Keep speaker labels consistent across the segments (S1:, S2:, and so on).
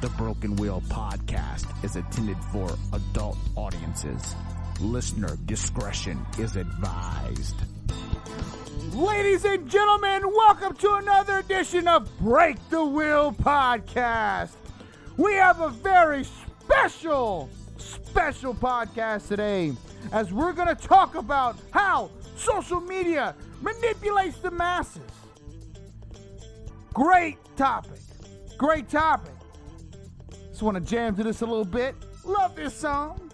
S1: The Broken Wheel podcast is intended for adult audiences. Listener discretion is advised.
S2: Ladies and gentlemen, welcome to another edition of Break the Wheel podcast. We have a very special podcast today, as we're going to talk about how social media manipulates the masses. Great topic. Just want to jam to this a little bit. Love this song.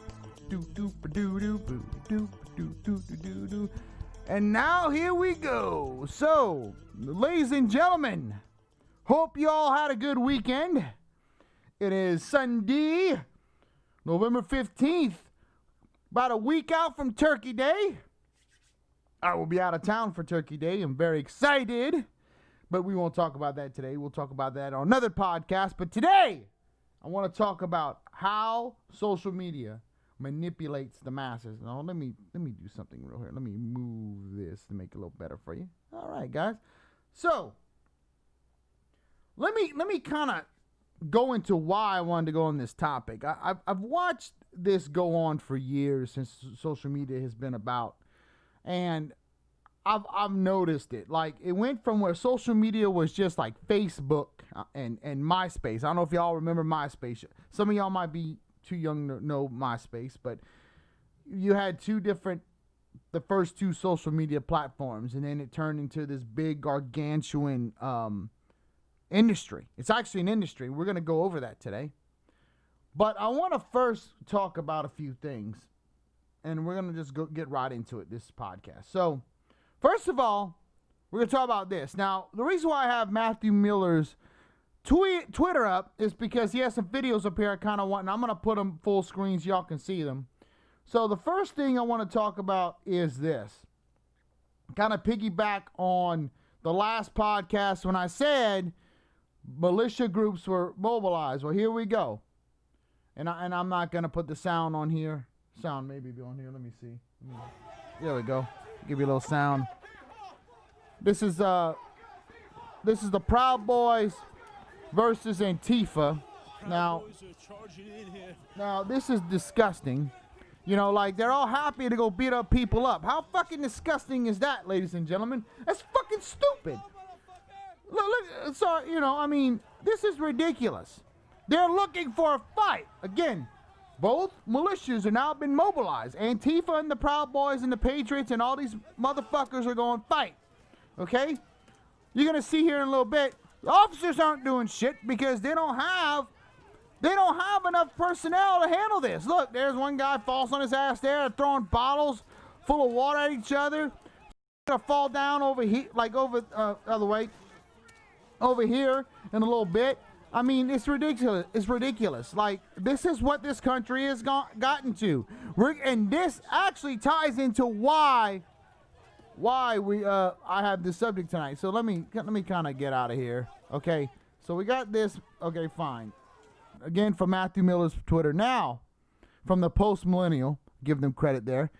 S2: And now here we go. So, ladies and gentlemen, hope you all had a good weekend. It is Sunday, November 15th, about a week out from Turkey Day. I will be out of town for Turkey Day. I'm very excited, but we won't talk about that today. We'll talk about that on another podcast. But today, I want to talk about how social media manipulates the masses. Now, let me do something real here. Let me move this to make it a little better for you. All right, guys. So, let me kind of go into why I wanted to go on this topic. I've watched this go on for years since social media has been about, and I've noticed it. Like, it went from where social media was just like Facebook and MySpace. I don't know if y'all remember MySpace. Some of y'all might be too young to know MySpace, but you had the first two social media platforms, and then it turned into this big gargantuan industry. It's actually an industry. We're going to go over that today. But I want to first talk about a few things, and we're going to just get right into it, this podcast. So, first of all, we're going to talk about this. Now, the reason why I have Matthew Miller's Twitter up is because he has some videos up here I kind of want, and I'm going to put them full screen so y'all can see them. So the first thing I want to talk about is this. Kind of piggyback on the last podcast when I said militia groups were mobilized. Well, here we go. And I'm not going to put the sound on here. Sound maybe be on here. Let me see. There we go. Give you a little sound. This is the Proud Boys versus Antifa. Now, this is disgusting. You know, like, they're all happy to go beat up people up. How fucking disgusting is that, ladies and gentlemen? That's fucking stupid. Look, so, you know, I mean, this is ridiculous. They're looking for a fight. Again, both militias are now been mobilized. Antifa and the Proud Boys and the Patriots and all these motherfuckers are going to fight. Okay? You're going to see here in a little bit, the officers aren't doing shit because they don't have enough personnel to handle this. Look, there's one guy falls on his ass there, throwing bottles full of water at each other. Gonna fall down over here, like over other way, over here in a little bit. I mean, it's ridiculous. It's ridiculous. Like, this is what this country has gotten to. And this actually ties into why I have this subject tonight. So let me kind of get out of here. Okay. So we got this. Okay, fine. Again, from Matthew Miller's Twitter. Now, from the Post Millennial, give them credit there.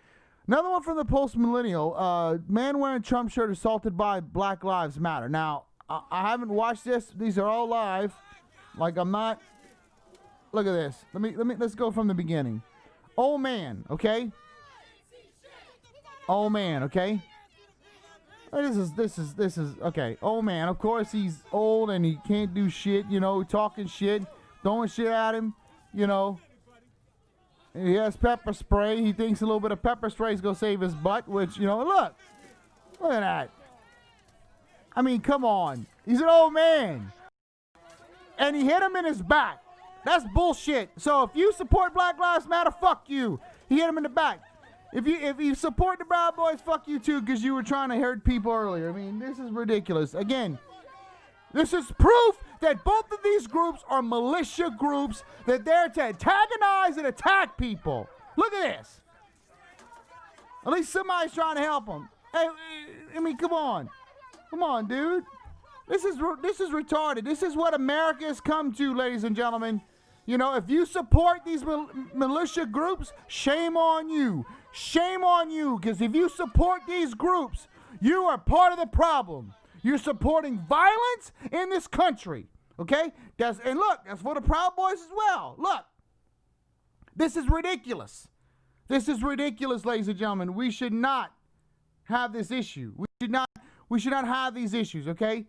S2: Another one from the Post Millennial. Man wearing Trump shirt assaulted by Black Lives Matter. Now, I haven't watched this. These are all live. Like, I'm not. Look at this. Let's go from the beginning. Old man, okay? Old man, okay? This is okay. Old man, of course he's old and he can't do shit, you know, talking shit, throwing shit at him, you know. He has pepper spray. He thinks a little bit of pepper spray is gonna save his butt, which, you know, look at that. I mean, come on. He's an old man. And he hit him in his back. That's bullshit. So if you support Black Lives Matter, fuck you. He hit him in the back. If you support the Proud Boys, fuck you too, because you were trying to hurt people earlier. I mean, this is ridiculous. Again, this is proof that both of these groups are militia groups, that they're to antagonize and attack people. Look at this. At least somebody's trying to help them. Hey, I mean, come on. Come on, dude. This is retarded. This is what America has come to, ladies and gentlemen. You know, if you support these militia groups, shame on you. Shame on you, because if you support these groups, you are part of the problem. You're supporting violence in this country. Okay? And look, that's for the Proud Boys as well. Look, this is ridiculous. This is ridiculous, ladies and gentlemen. We should not have this issue. We should not have these issues, okay?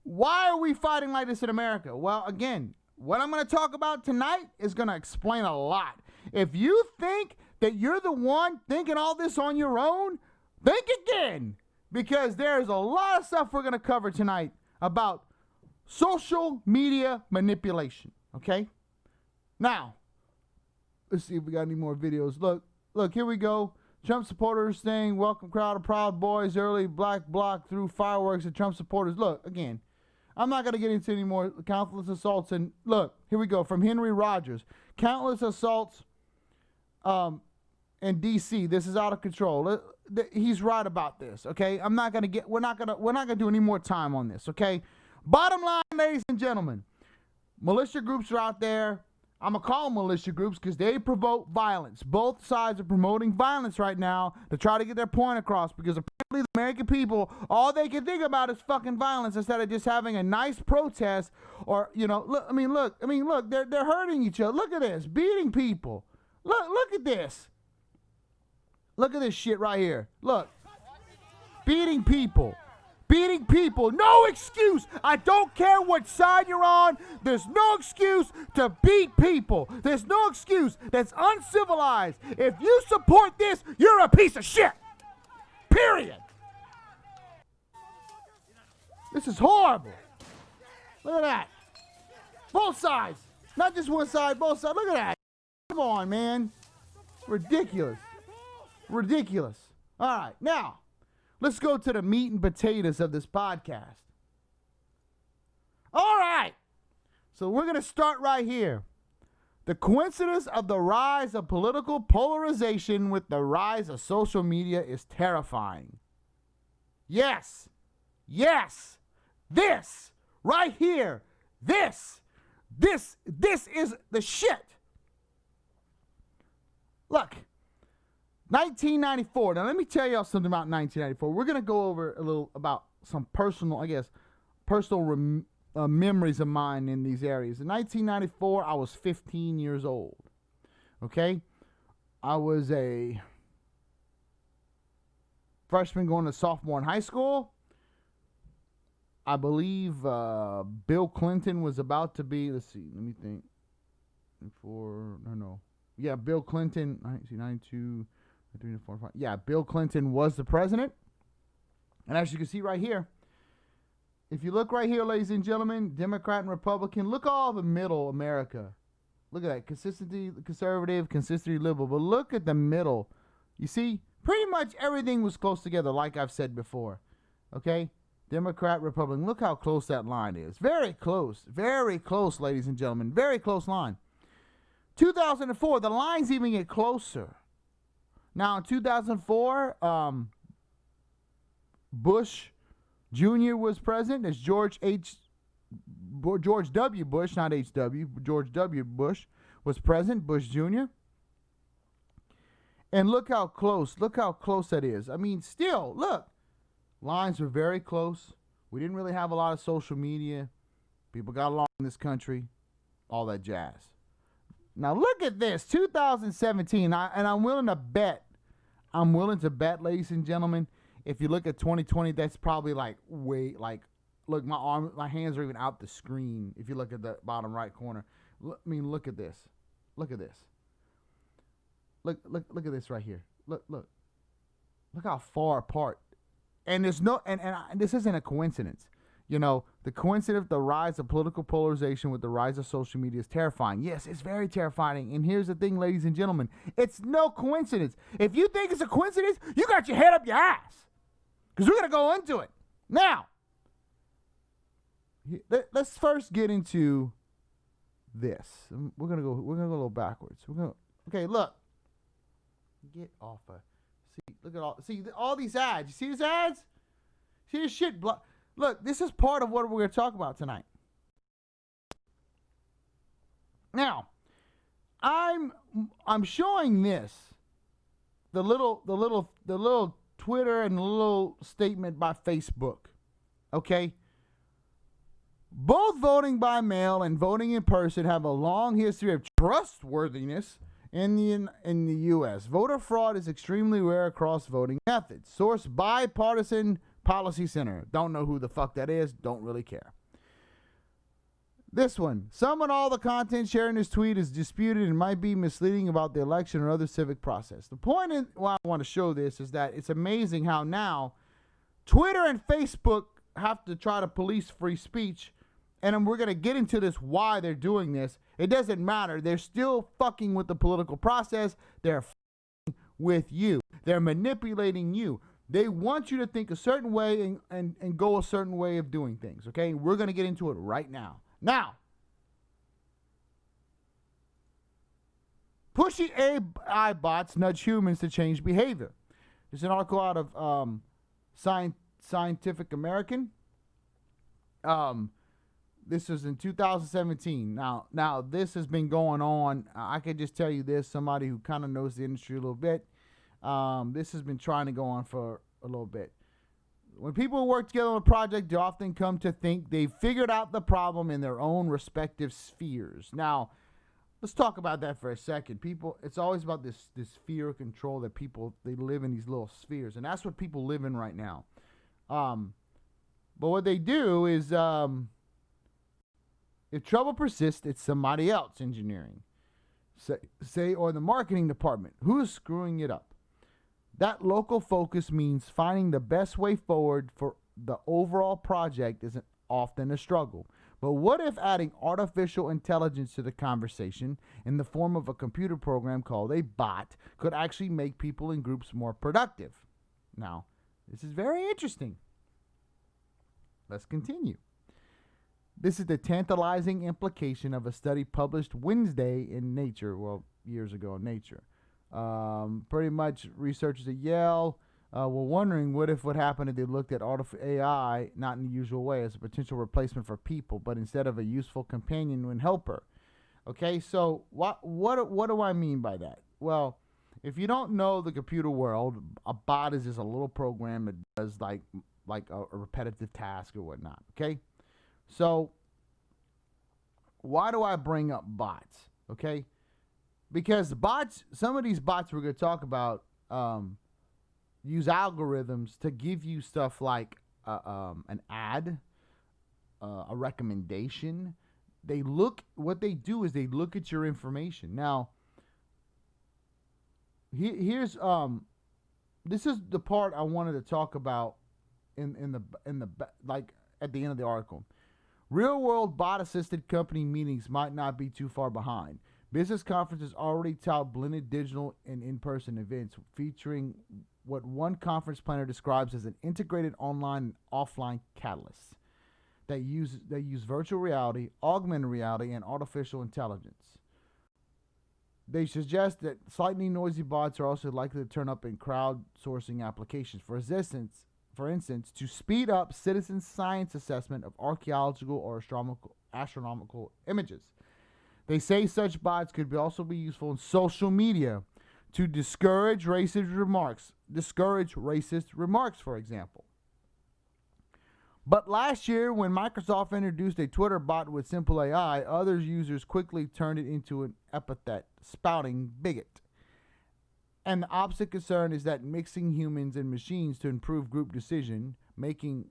S2: Why are we fighting like this in America? Well, again, what I'm going to talk about tonight is going to explain a lot. If you think that you're the one thinking all this on your own, think again, because there's a lot of stuff we're going to cover tonight about social media manipulation, okay? Now, let's see if we got any more videos. Look, here we go. Trump supporters saying, welcome crowd of Proud Boys, early black bloc through fireworks at Trump supporters. Look, again, I'm not going to get into any more countless assaults. And look, here we go, from Henry Rogers. Countless assaults in D.C. This is out of control. He's right about this, okay? We're not going to do any more time on this, okay? Bottom line, ladies and gentlemen, militia groups are out there. I'm going to call them militia groups because they promote violence. Both sides are promoting violence right now to try to get their point across, because apparently the American people, all they can think about is fucking violence instead of just having a nice protest or, look, they're hurting each other. Look at this, beating people. Look at this. Look at this shit right here. Look, beating people. Beating people. No excuse. I don't care what side you're on. There's no excuse to beat people. There's no excuse. That's uncivilized. If you support this, you're a piece of shit. Period. This is horrible. Look at that. Both sides. Not just one side, both sides. Look at that. Come on, man. Ridiculous. Ridiculous. All right. Now, let's go to the meat and potatoes of this podcast. All right. So we're going to start right here. The coincidence of the rise of political polarization with the rise of social media is terrifying. Yes. Yes. This right here. This is the shit. Look. 1994. Now, let me tell y'all something about 1994. We're going to go over a little about some personal memories of mine in these areas. In 1994, I was 15 years old. Okay? I was a freshman going to sophomore in high school. I believe Bill Clinton was about to be, let's see, let me think. Yeah, Bill Clinton, 1992. 3 to 4, 5. Yeah, Bill Clinton was the president. And as you can see right here, if you look right here, ladies and gentlemen, Democrat and Republican, look all the middle America. Look at that. Consistency conservative, consistency liberal. But look at the middle. You see, pretty much everything was close together, like I've said before. Okay? Democrat, Republican. Look how close that line is. Very close. Very close, ladies and gentlemen. Very close line. 2004, the lines even get closer. Now, in 2004, Bush Jr. was president. It's George W. Bush, not H.W. George W. Bush was president, Bush Jr. And look how close that is. I mean, still, look, lines were very close. We didn't really have a lot of social media. People got along in this country, all that jazz. Now, look at this, 2017, and I'm willing to bet, ladies and gentlemen, if you look at 2020, that's probably look, my hands are even out the screen. If you look at the bottom right corner, look at this. Look at this. Look at this right here. Look how far apart. And there's no, and this isn't a coincidence. You know, the coincidence, the rise of political polarization with the rise of social media is terrifying. Yes, it's very terrifying. And here's the thing, ladies and gentlemen. It's no coincidence. If you think it's a coincidence, you got your head up your ass. Because we're going to go into it. Now, let's first get into this. We're going to go a little backwards. Okay, look. Get off of. See all these ads. You see these ads? See this shit? Look, this is part of what we're going to talk about tonight. Now, I'm showing this, the little Twitter and the little statement by Facebook. Okay? Both voting by mail and voting in person have a long history of trustworthiness in the U.S. Voter fraud is extremely rare across voting methods. Source: Bipartisan Policy Center. Don't know who the fuck that is. Don't really care. This one. Some and all the content shared in this tweet is disputed and might be misleading about the election or other civic process. The point in why I want to show this is that it's amazing how now Twitter and Facebook have to try to police free speech. And we're going to get into this, why they're doing this. It doesn't matter. They're still fucking with the political process. They're fucking with you. They're manipulating you. They want you to think a certain way and go a certain way of doing things, okay? We're going to get into it right now. Now, pushy AI bots nudge humans to change behavior. There's an article out of Scientific American. This was in 2017. Now this has been going on. I could just tell you this, somebody who kind of knows the industry a little bit. This has been trying to go on for a little bit. When people work together on a project, they often come to think they've figured out the problem in their own respective spheres. Now, let's talk about that for a second. People, it's always about this fear of control that people, they live in these little spheres, and that's what people live in right now. But what they do is, if trouble persists, it's somebody else engineering. Say, or the marketing department. Who's screwing it up? That local focus means finding the best way forward for the overall project isn't often a struggle. But what if adding artificial intelligence to the conversation in the form of a computer program called a bot could actually make people in groups more productive? Now, this is very interesting. Let's continue. This is the tantalizing implication of a study published Wednesday in Nature, well, years ago in Nature. Pretty much researchers at Yale were wondering what happened if they looked at AI not in the usual way as a potential replacement for people, but instead of a useful companion and helper. Okay, so what do I mean by that? Well, if you don't know the computer world, a bot is just a little program that does like a repetitive task or whatnot. Okay. So, why do I bring up bots? Okay? Because bots, some of these bots we're going to talk about use algorithms to give you stuff like an ad, a recommendation. What they do is they look at your information. Now, here's this is the part I wanted to talk about in the like at the end of the article. Real-world bot-assisted company meetings might not be too far behind. Business conferences already tout blended digital and in-person events featuring what one conference planner describes as an integrated online and offline catalyst that use virtual reality, augmented reality, and artificial intelligence. They suggest that slightly noisy bots are also likely to turn up in crowdsourcing applications. For instance, to speed up citizen science assessment of archaeological or astronomical images. They say such bots could also be useful in social media to discourage racist remarks, for example. But last year, when Microsoft introduced a Twitter bot with simple AI, other users quickly turned it into an epithet, spouting bigot. And the opposite concern is that mixing humans and machines to improve group decision making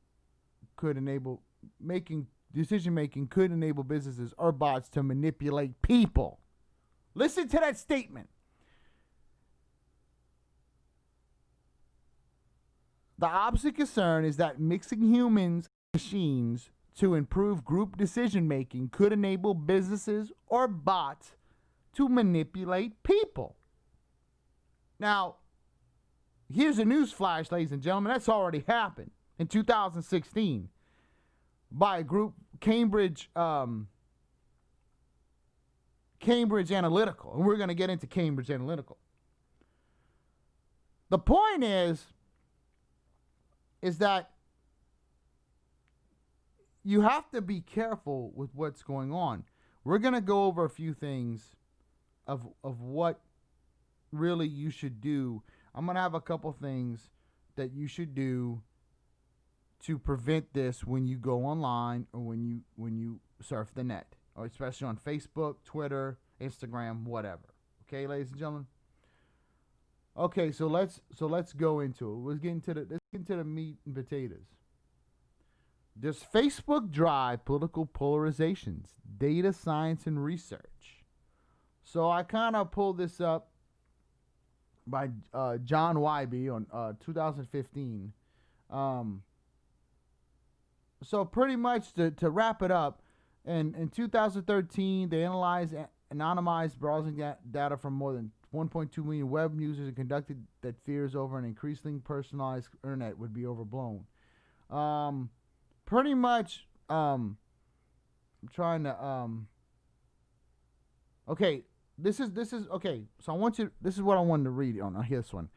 S2: could enable businesses or bots to manipulate people. Listen to that statement. The opposite concern is that mixing humans and machines to improve group decision making could enable businesses or bots to manipulate people. Now, here's a news flash, ladies and gentlemen. That's already happened in 2016 by a group, Cambridge Analytical. And we're going to get into Cambridge Analytical. The point is that you have to be careful with what's going on. We're going to go over a few things of what really you should do. I'm going to have a couple things that you should do to prevent this when you go online or when you surf the net, or especially on Facebook, Twitter, Instagram, whatever. Okay, ladies and gentlemen. Okay, so let's go into it. Let's get into the meat and potatoes. Does Facebook drive political polarizations? Data science and research. So I kind of pulled this up by John Wybe on 2015. So pretty much to wrap it up, in 2013, they analyzed anonymized browsing data from more than 1.2 million web users and conducted that fears over an increasingly personalized internet would be overblown. Pretty much, I'm trying to, okay, this is, okay, so this is what I wanted to read on this one.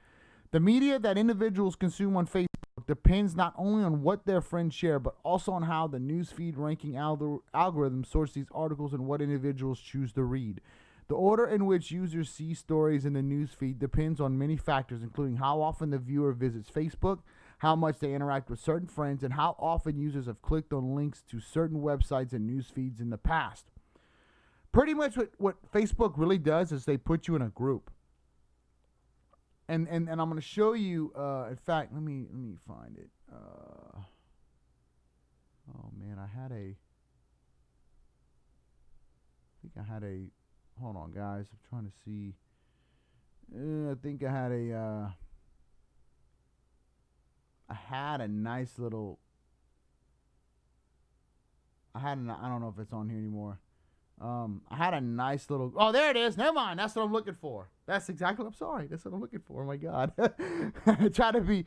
S2: The media that individuals consume on Facebook depends not only on what their friends share, but also on how the newsfeed ranking algorithms source these articles and what individuals choose to read. The order in which users see stories in the newsfeed depends on many factors, including how often the viewer visits Facebook, how much they interact with certain friends, and how often users have clicked on links to certain websites and news feeds in the past. Pretty much what Facebook really does is they put you in a group. And I'm going to show you, in fact, let me find it. Oh, man, I hold on, guys. I'm trying to see. I think I had a nice little, I don't know if it's on here anymore. I had a nice little, oh, there it is. Never mind. That's what I'm looking for. That's exactly, I'm sorry. That's what I'm looking for. Oh my God. I try to be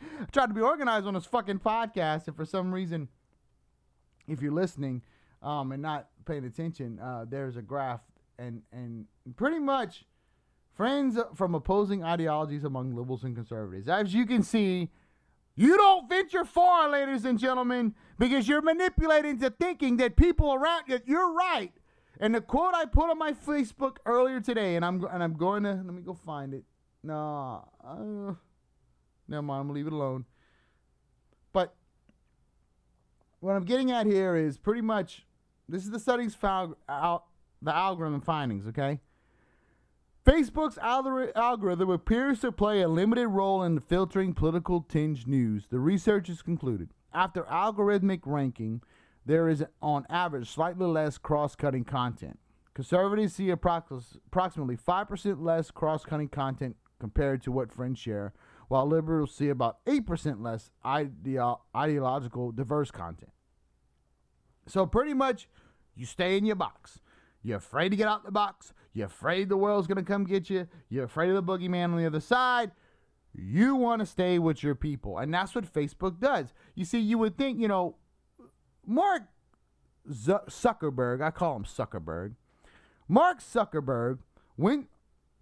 S2: organized on this fucking podcast. And for some reason, if you're listening, and not paying attention, there's a graph and pretty much friends from opposing ideologies among liberals and conservatives. As you can see, you don't venture far, ladies and gentlemen, because you're manipulated into thinking that people around you, you're right. And the quote I put on my Facebook earlier today, and I'm going to, let me go find it. No, never mind, I'm going to leave it alone. But what I'm getting at here is pretty much, this is the studies found out, the algorithm findings, okay? Facebook's algorithm appears to play a limited role in filtering political tinged news. The researchers concluded, after algorithmic ranking, there is, on average, slightly less cross-cutting content. Conservatives see approximately 5% less cross-cutting content compared to what friends share, while liberals see about 8% less ideological diverse content. So pretty much, you stay in your box. You're afraid to get out the box. You're afraid the world's going to come get you. You're afraid of the boogeyman on the other side. You want to stay with your people. And that's what Facebook does. You see, you would think, Mark Zuckerberg, I call him Zuckerberg. Mark Zuckerberg went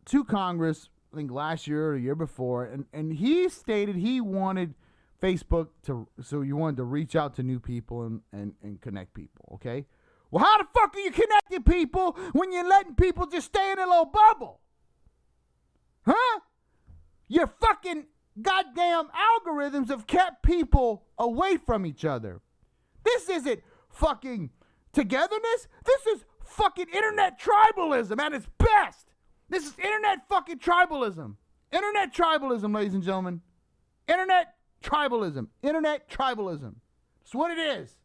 S2: to Congress, I think last year or the year before, and he stated he wanted Facebook so you wanted to reach out to new people and connect people, okay? Well, how the fuck are you connecting people when you're letting people just stay in a little bubble? Huh? Your fucking goddamn algorithms have kept people away from each other. This isn't fucking togetherness. This is fucking internet tribalism at its best. This is internet fucking tribalism. Internet tribalism, ladies and gentlemen. Internet tribalism. Internet tribalism. That's what it is.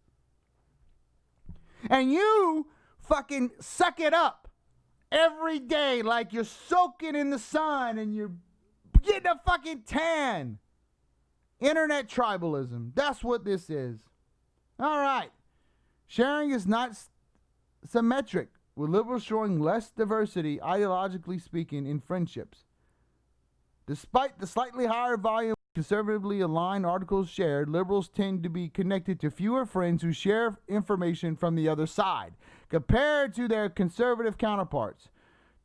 S2: And you fucking suck it up every day like you're soaking in the sun and you're getting a fucking tan. Internet tribalism. That's what this is. All right. Sharing is not symmetric, with liberals showing less diversity, ideologically speaking, in friendships. Despite the slightly higher volume of conservatively aligned articles shared, liberals tend to be connected to fewer friends who share information from the other side, compared to their conservative counterparts.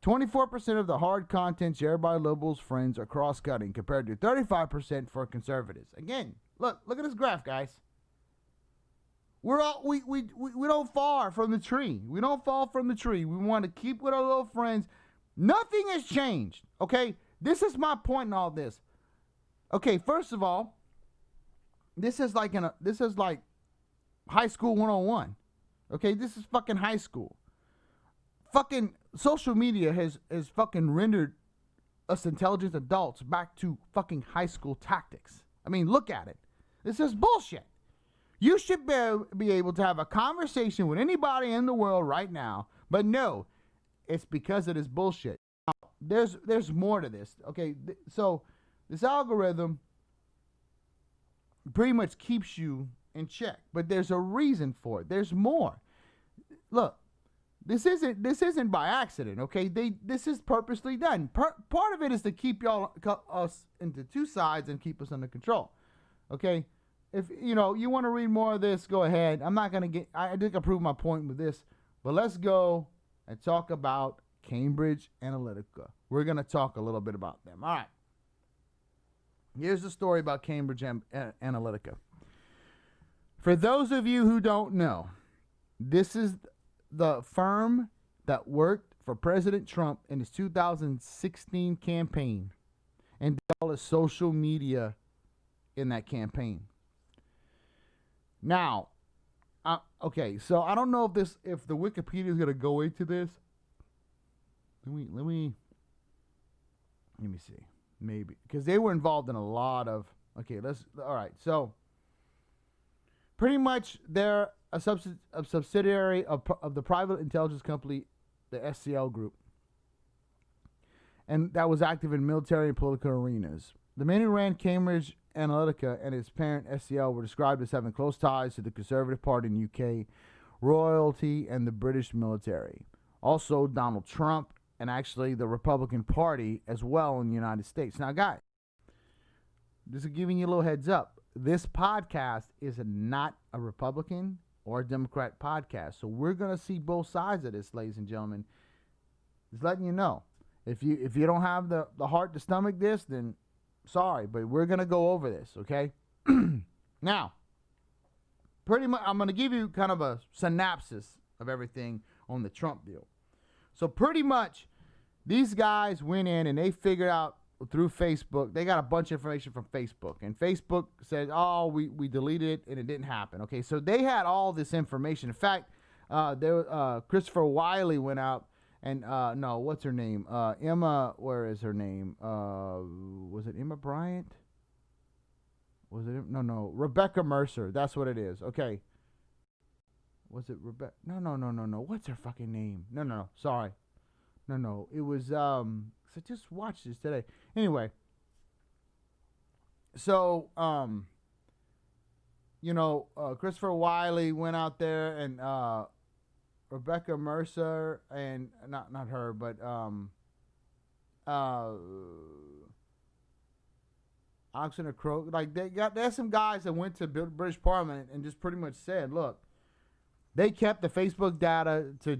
S2: 24% of the hard content shared by liberals' friends are cross-cutting, compared to 35% for conservatives. Again, look at this graph, guys. We don't fall from the tree. We don't fall from the tree. We want to keep with our little friends. Nothing has changed, okay? This is my point in all this. Okay, first of all, this is like high school 101. Okay, this is fucking high school. Fucking social media has fucking rendered us intelligent adults back to fucking high school tactics. I mean, look at it. This is bullshit. You should be able to have a conversation with anybody in the world right now, but no, it's because of this bullshit. Now, there's more to this. Okay, so this algorithm pretty much keeps you in check, but there's a reason for it. There's more. Look, this isn't by accident. Okay, this is purposely done. Part of it is to keep us into two sides and keep us under control. Okay, if you want to read more of this, go ahead. I'm not gonna get. I think I proved my point with this, but let's go and talk about Cambridge Analytica. We're gonna talk a little bit about them. All right. Here's the story about Cambridge Analytica. For those of you who don't know, this is the firm that worked for President Trump in his 2016 campaign and did all his social media in that campaign. Now, okay, so I don't know if the Wikipedia is going to go into this. Let me see. Maybe because they were involved in a lot of. Okay, all right. So pretty much they're a subsidiary of the private intelligence company, the SCL Group, and that was active in military and political arenas. The man who ran Cambridge Analytica and his parent SCL were described as having close ties to the Conservative Party in the UK, royalty, and the British military. Also, Donald Trump and actually the Republican Party as well in the United States. Now, guys, this is giving you a little heads up. This podcast is not a Republican or a Democrat podcast. So we're going to see both sides of this, ladies and gentlemen. Just letting you know. If you don't have the heart to stomach this, then sorry, but we're going to go over this, okay? Now, pretty much, I'm going to give you kind of a synopsis of everything on the Trump deal. So pretty much, these guys went in and they figured out through Facebook, they got a bunch of information from Facebook. And Facebook said, oh, we deleted it and it didn't happen. Okay, so they had all this information. In fact, Christopher Wiley went out and, no, what's her name? Emma, where is her name? Was it Emma Bryant? Was it? No. Rebecca Mercer. That's what it is. Okay. Was it Rebecca? No. What's her fucking name? No. Sorry. No. It was, so just watched this today. Anyway. So, Christopher Wiley went out there and, Rebecca Mercer and, not her, but, Oxen Crow, like there's some guys that went to British Parliament and just pretty much said, look, they kept the Facebook data to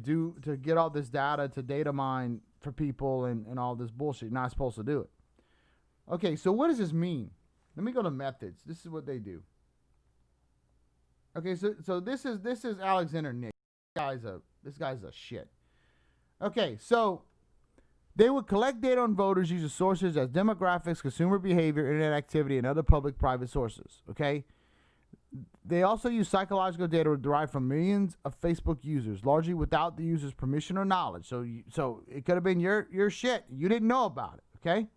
S2: get all this data to data mine for people and all this bullshit. You're not supposed to do it. Okay, so what does this mean? Let me go to methods. This is what they do. Okay, so this is Alexander Nick. This guy's a shit. Okay, so they would collect data on voters using sources as demographics, consumer behavior, internet activity, and other public-private sources. Okay. They also use psychological data derived from millions of Facebook users, largely without the user's permission or knowledge. So it could have been your shit. You didn't know about it, okay?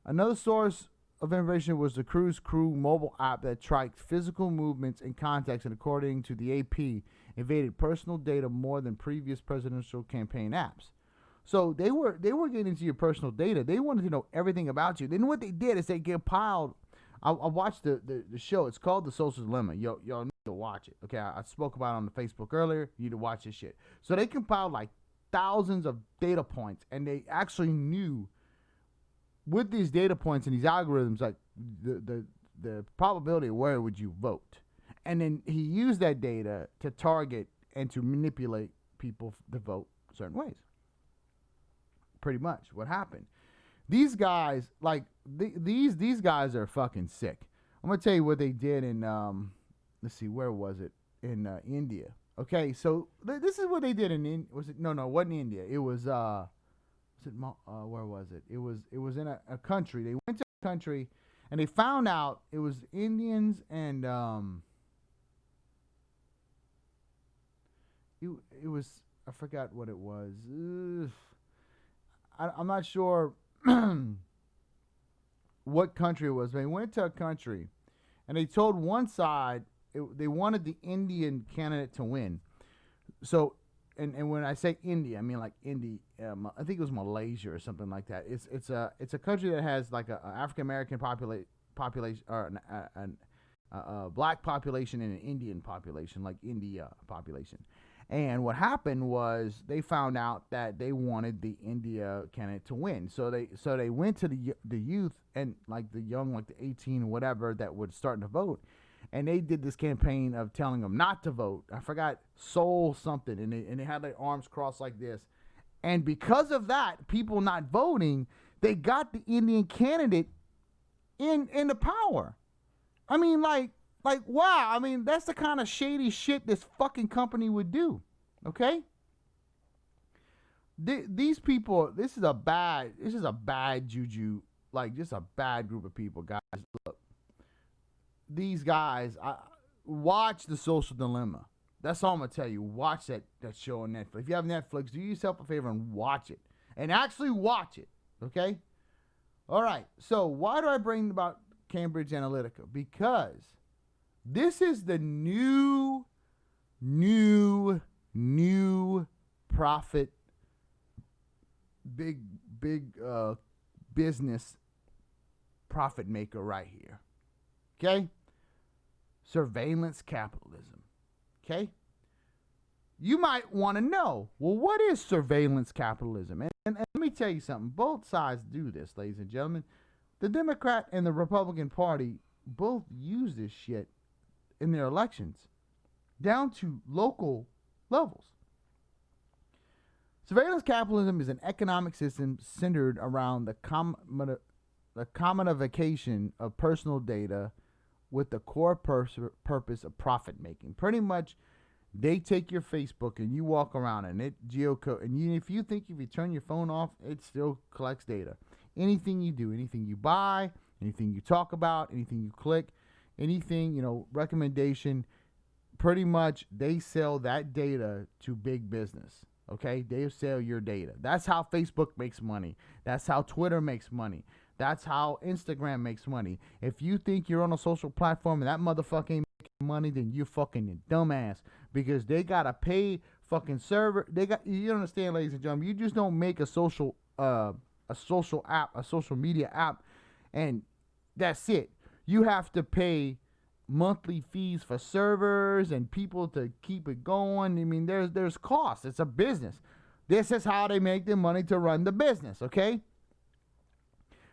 S2: Another source of information was the Cruise Crew mobile app that tracked physical movements and contacts, and according to the AP, invaded personal data more than previous presidential campaign apps. So they were getting into your personal data. They wanted to know everything about you. Then what they did is they compiled. I watched the show. It's called The Social Dilemma. Y'all need to watch it. Okay, I spoke about it on the Facebook earlier. You need to watch this shit. So they compiled like thousands of data points, and they actually knew with these data points and these algorithms, like the probability of where would you vote. And then he used that data to target and to manipulate people to vote certain ways. Pretty much what happened. These guys, like, these guys are fucking sick. I'm going to tell you what they did in, let's see, where was it? In India. Okay, so this is what they did in, was it? No, it wasn't India. It was, where was it? It was in a country. They went to a country, And they found out it was Indians and it was, I forgot what it was. I'm not sure what country it was. They went to a country and they told one side they wanted the Indian candidate to win. So, and when I say India, I mean like India. I think it was Malaysia or something like that. It's a country that has like a African American population or a black population and an Indian population, like India population. And what happened was they found out that they wanted the India candidate to win. So they went to the youth and like the young, like the 18 or whatever that would start to vote, and they did this campaign of telling them not to vote. I forgot soul something, and they had their arms crossed like this. And because of that, people not voting, they got the Indian candidate in the power. I mean, like wow. I mean, that's the kind of shady shit this fucking company would do. Okay? These people, this is a bad juju, like just a bad group of people, guys. Look, these guys, watch The Social Dilemma. That's all I'm gonna tell you. Watch that show on Netflix. If you have Netflix, do yourself a favor and watch it, and actually watch it. Okay? All right. So why do I bring about Cambridge Analytica? Because this is the new profit, big business profit maker right here. Okay? Surveillance capitalism. Okay? You might want to know, well, what is surveillance capitalism? And let me tell you something. Both sides do this, ladies and gentlemen. The Democrat and the Republican Party both use this shit in their elections, down to local levels. Surveillance capitalism is an economic system centered around the commodification of personal data with the core purpose of profit making. Pretty much, they take your Facebook and you walk around and it geocode. And if you turn your phone off, it still collects data. Anything you do, anything you buy, anything you talk about, anything you click, anything, recommendation, pretty much they sell that data to big business. Okay? They sell your data. That's how Facebook makes money. That's how Twitter makes money. That's how Instagram makes money. If you think you're on a social platform and that motherfucker ain't making money, then you fucking a dumbass. Because they gotta pay fucking server. You understand, ladies and gentlemen, you just don't make a social app, a social media app, and that's it. You have to pay monthly fees for servers and people to keep it going. I mean, there's costs. It's a business. This is how they make their money to run the business, okay?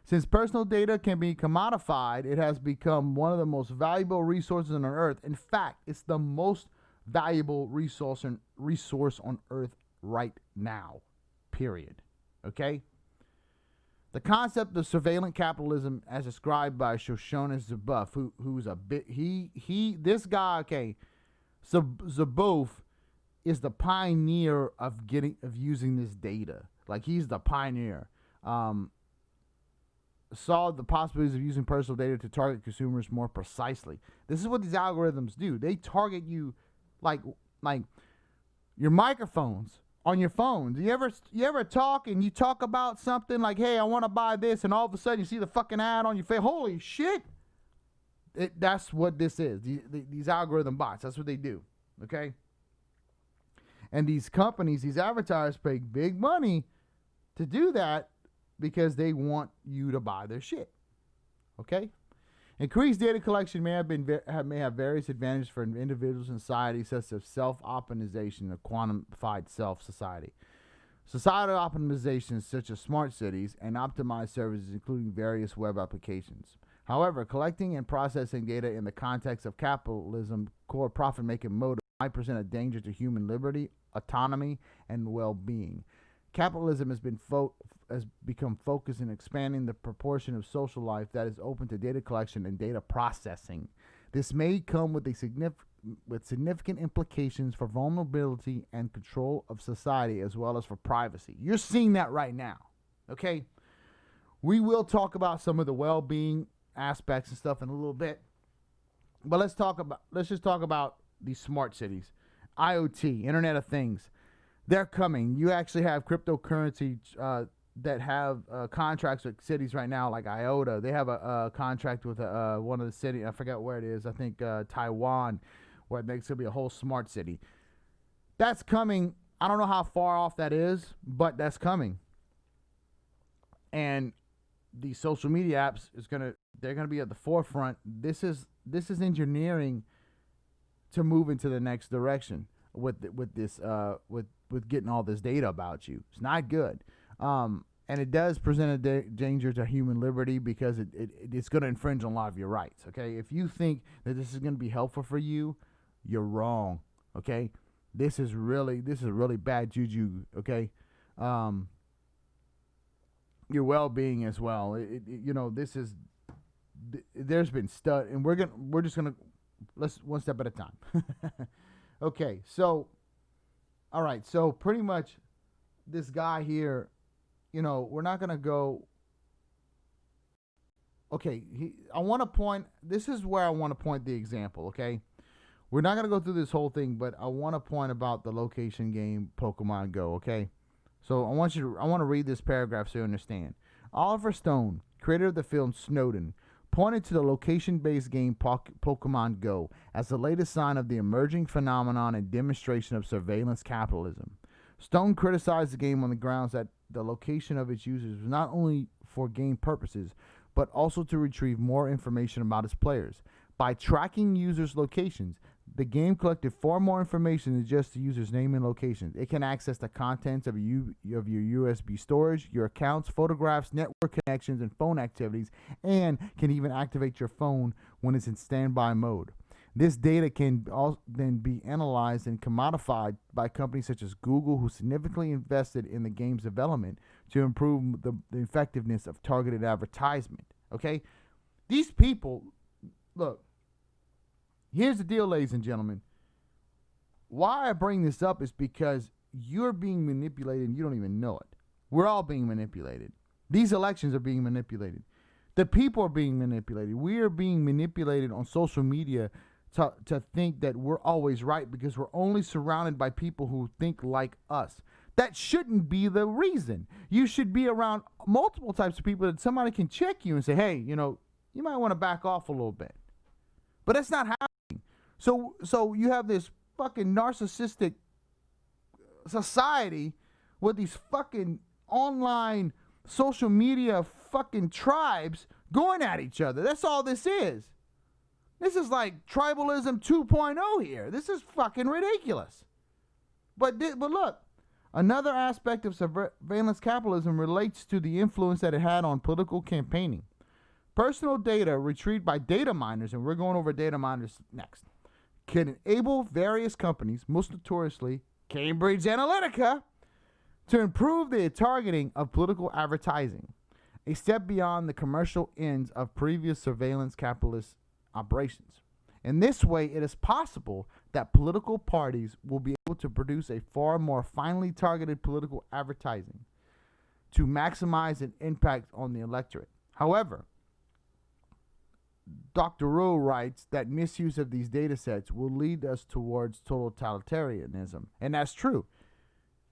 S2: Since personal data can be commodified, it has become one of the most valuable resources on Earth. In fact, it's the most valuable resource on Earth right now, period. Okay? The concept of surveillance capitalism, as described by Shoshone Zuboff, who's a bit this guy, okay, Zuboff is the pioneer of using this data. Like, he's the pioneer. Saw the possibilities of using personal data to target consumers more precisely. This is what these algorithms do. They target you like your microphones on your phones. You ever talk and you talk about something like, hey, I want to buy this, and all of a sudden you see the fucking ad on your face. Holy shit. That's what this is. These algorithm bots, that's what they do. Okay? And these companies, these advertisers pay big money to do that because they want you to buy their shit. Okay? Increased data collection may have various advantages for individuals and society, such as self-optimization, a quantified self-society. Societal optimizations such as smart cities and optimized services, including various web applications. However, collecting and processing data in the context of capitalism, core profit-making motive, might present a danger to human liberty, autonomy, and well-being. Capitalism has become focused in expanding the proportion of social life that is open to data collection and data processing. This may come with significant implications for vulnerability and control of society, as well as for privacy. You're seeing that right now. Okay? We will talk about some of the well-being aspects and stuff in a little bit. But let's just talk about these smart cities, IoT, Internet of Things. They're coming. You actually have cryptocurrency that have contracts with cities right now, like IOTA. They have a contract with one of the cities. I forget where it is. I think Taiwan, where it's going to be a whole smart city. That's coming. I don't know how far off that is, but that's coming. And the social media apps they're gonna be at the forefront. This is engineering to move into the next direction with getting all this data about you. It's not good. And it does present a danger to human liberty because it's going to infringe on a lot of your rights. Okay, if you think that this is going to be helpful for you, you're wrong. Okay, this is really bad juju. Okay, your well-being as well. There's been and we're just gonna let's one step at a time. Okay, so all right, so pretty much this guy here, we're not gonna go. Okay, this is where I want to point the example. Okay, we're not gonna go through this whole thing, but I want to point about the location game Pokemon Go. Okay. So I want to read this paragraph so you understand. Oliver Stone, creator of the film Snowden, pointed to the location-based game Pokemon Go as the latest sign of the emerging phenomenon and demonstration of surveillance capitalism. Stone criticized the game on the grounds that the location of its users was not only for game purposes, but also to retrieve more information about its players. By tracking users' locations, the game collected far more information than just the user's name and location. It can access the contents of your USB storage, your accounts, photographs, network connections, and phone activities, and can even activate your phone when it's in standby mode. This data can then be analyzed and commodified by companies such as Google, who significantly invested in the game's development to improve the effectiveness of targeted advertisement. Okay? These people, look, here's the deal, ladies and gentlemen. Why I bring this up is because you're being manipulated and you don't even know it. We're all being manipulated. These elections are being manipulated. The people are being manipulated. We are being manipulated on social media to think that we're always right because we're only surrounded by people who think like us. That shouldn't be the reason. You should be around multiple types of people that somebody can check you and say, hey, you might want to back off a little bit. But that's not happening. So you have this fucking narcissistic society with these fucking online social media fucking tribes going at each other. That's all this is. This is like tribalism 2.0 here. This is fucking ridiculous. But look, another aspect of surveillance capitalism relates to the influence that it had on political campaigning. Personal data retrieved by data miners, and we're going over data miners next, can enable various companies, most notoriously Cambridge Analytica, to improve the targeting of political advertising, a step beyond the commercial ends of previous surveillance capitalist operations. In this way, it is possible that political parties will be able to produce a far more finely targeted political advertising to maximize an impact on the electorate. However, Dr. Rowe writes that misuse of these data sets will lead us towards totalitarianism. And that's true.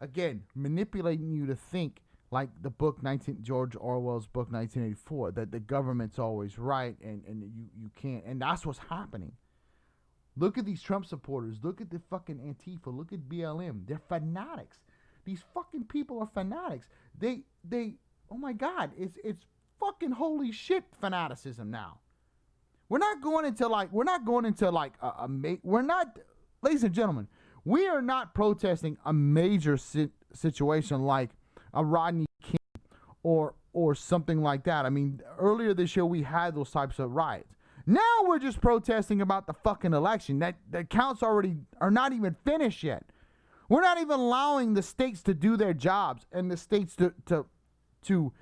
S2: Again, manipulating you to think like the book George Orwell's book 1984, that the government's always right and you can't. And that's what's happening. Look at these Trump supporters. Look at the fucking Antifa. Look at BLM. They're fanatics. These fucking people are fanatics. They oh my God, it's fucking holy shit fanaticism now. We're not going into ladies and gentlemen, we are not protesting a major situation like a Rodney King or something like that. I mean, earlier this year we had those types of riots. Now we're just protesting about the fucking election. That counts already are not even finished yet. We're not even allowing the states to do their jobs and the states to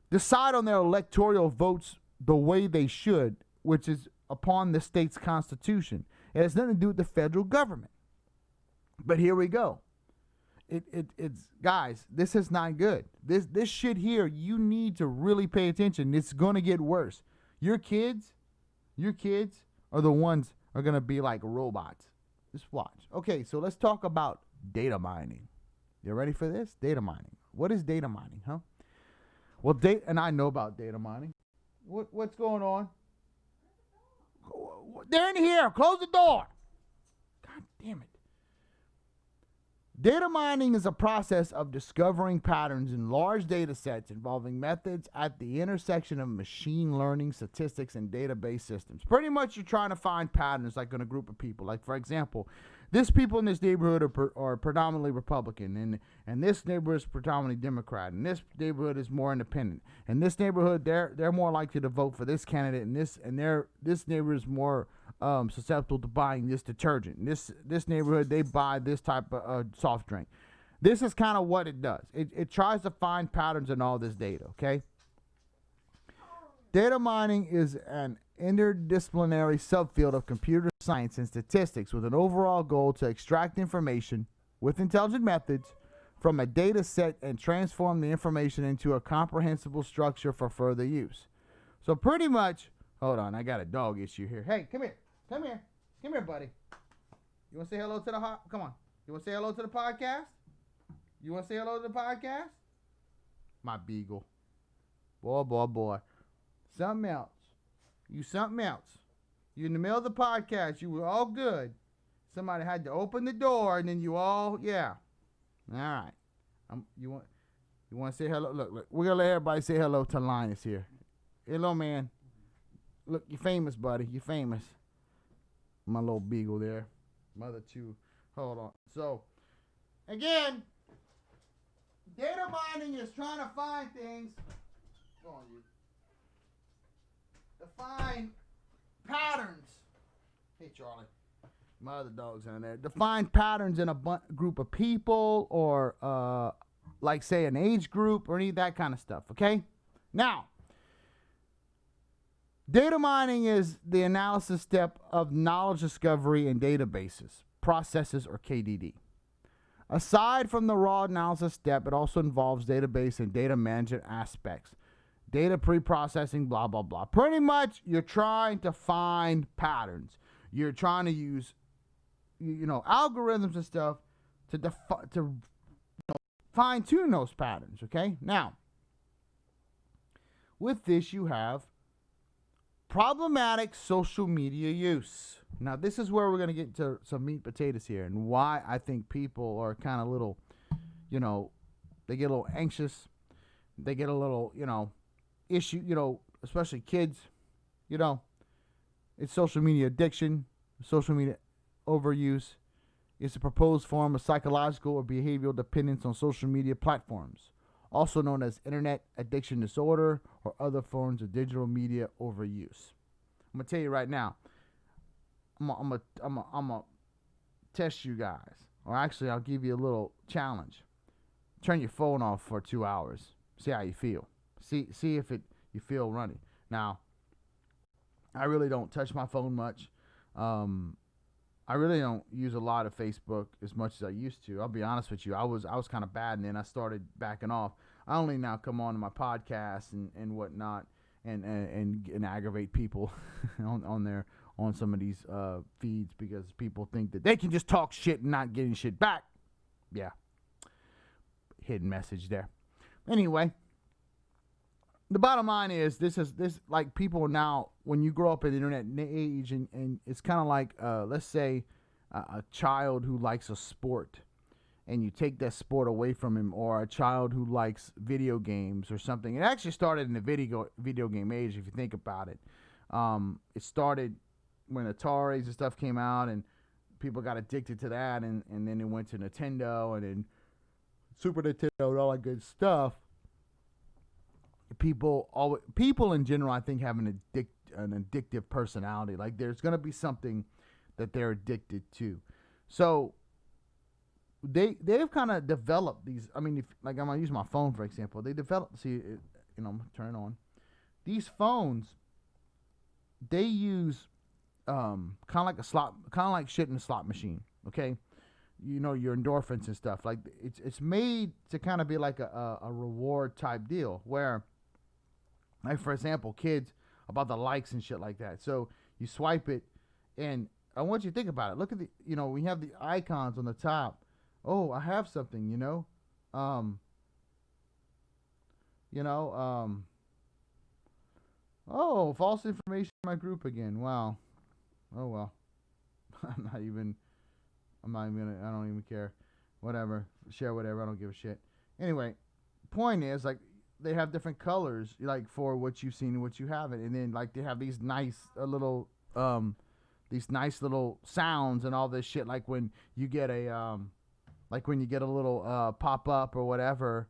S2: decide on their electoral votes the way they should, which is upon the state's constitution. It has nothing to do with the federal government. But here we go. It's guys, this is not good. This shit here, you need to really pay attention. It's going to get worse. Your kids are the ones are going to be like robots. Just watch. Okay, so let's talk about data mining. You ready for this? Data mining. What is data mining, huh? Well, and I know about data mining. What's going on? They're in here. Close the door. God damn it. Data mining is a process of discovering patterns in large data sets involving methods at the intersection of machine learning, statistics, and database systems. Pretty much you're trying to find patterns like in a group of people. Like, for example, this people in this neighborhood are predominantly Republican, and this neighborhood is predominantly Democrat, and this neighborhood is more independent. And this neighborhood, they're more likely to vote for this candidate, and this neighborhood is more susceptible to buying this detergent. And this neighborhood, they buy this type of soft drink. This is kind of what it does. It tries to find patterns in all this data, okay? Data mining is an interdisciplinary subfield of computer science and statistics with an overall goal to extract information with intelligent methods from a data set and transform the information into a comprehensible structure for further use. So pretty much, hold on, I got a dog issue here. Hey, come here. Come here, buddy. You want to say hello to the come on. You want to say hello to the podcast? You want to say hello to the podcast? My beagle. Boy. Something else. You something else. You in the middle of the podcast. You were all good. Somebody had to open the door, and then you all, yeah. All right. You want to say hello? Look. We're going to let everybody say hello to Linus here. Hello, man. Look, you're famous, buddy. You're famous. My little beagle there. Mother two. Hold on. So, again, data mining is trying to find things. Go on, you. To find patterns. Hey, Charlie. My other dog's in there. To find patterns in a group of people or, like, say, an age group or any of that kind of stuff, okay? Now, data mining is the analysis step of knowledge discovery in databases, processes, or KDD. Aside from the raw analysis step, it also involves database and data management aspects, data pre-processing, blah, blah, blah. Pretty much, you're trying to find patterns. You're trying to use, algorithms and stuff to fine-tune those patterns, okay? Now, with this, you have problematic social media use. Now, this is where we're going to get to some meat and potatoes here and why I think people are kind of little, they get a little anxious. They get a little, issue, especially kids, it's social media addiction, social media overuse. It's a proposed form of psychological or behavioral dependence on social media platforms, also known as internet addiction disorder or other forms of digital media overuse. I'm gonna tell you right now. I'm gonna test you guys, or actually, I'll give you a little challenge. Turn your phone off for 2 hours. See how you feel. See if you feel running. Now, I really don't touch my phone much. I really don't use a lot of Facebook as much as I used to. I'll be honest with you. I was kind of bad, and then I started backing off. I only now come on to my podcast and whatnot and aggravate people on some of these feeds because people think that they can just talk shit and not getting shit back. Yeah. Hidden message there. Anyway, the bottom line is this like people now, when you grow up in the internet age and it's kind of like, let's say a child who likes a sport and you take that sport away from him, or a child who likes video games or something. It actually started in the video game age, if you think about it. It started when Ataris and stuff came out and people got addicted to that, and then it went to Nintendo and then Super Nintendo and all that good stuff. People in general, I think, have an addictive personality. Like, there's going to be something that they're addicted to. So they've kind of developed these. I mean, I'm going to use my phone, for example. They developed, I'm going to turn it on. These phones, they use kind of like shit in a slot machine, okay? Your endorphins and stuff. Like, it's made to kind of be like a reward type deal where, like, for example, kids about the likes and shit like that. So you swipe it, and I want you to think about it. Look at the, we have the icons on the top. Oh, I have something, um, you know, um, oh, false information in my group again. Wow. Oh well. I'm not even gonna, I don't even care. Whatever. Share whatever. I don't give a shit. Anyway, point is, like, they have different colors, like, for what you've seen and what you haven't. And then, like, they have these nice these nice little sounds and all this shit. Like when you get a, little pop up or whatever,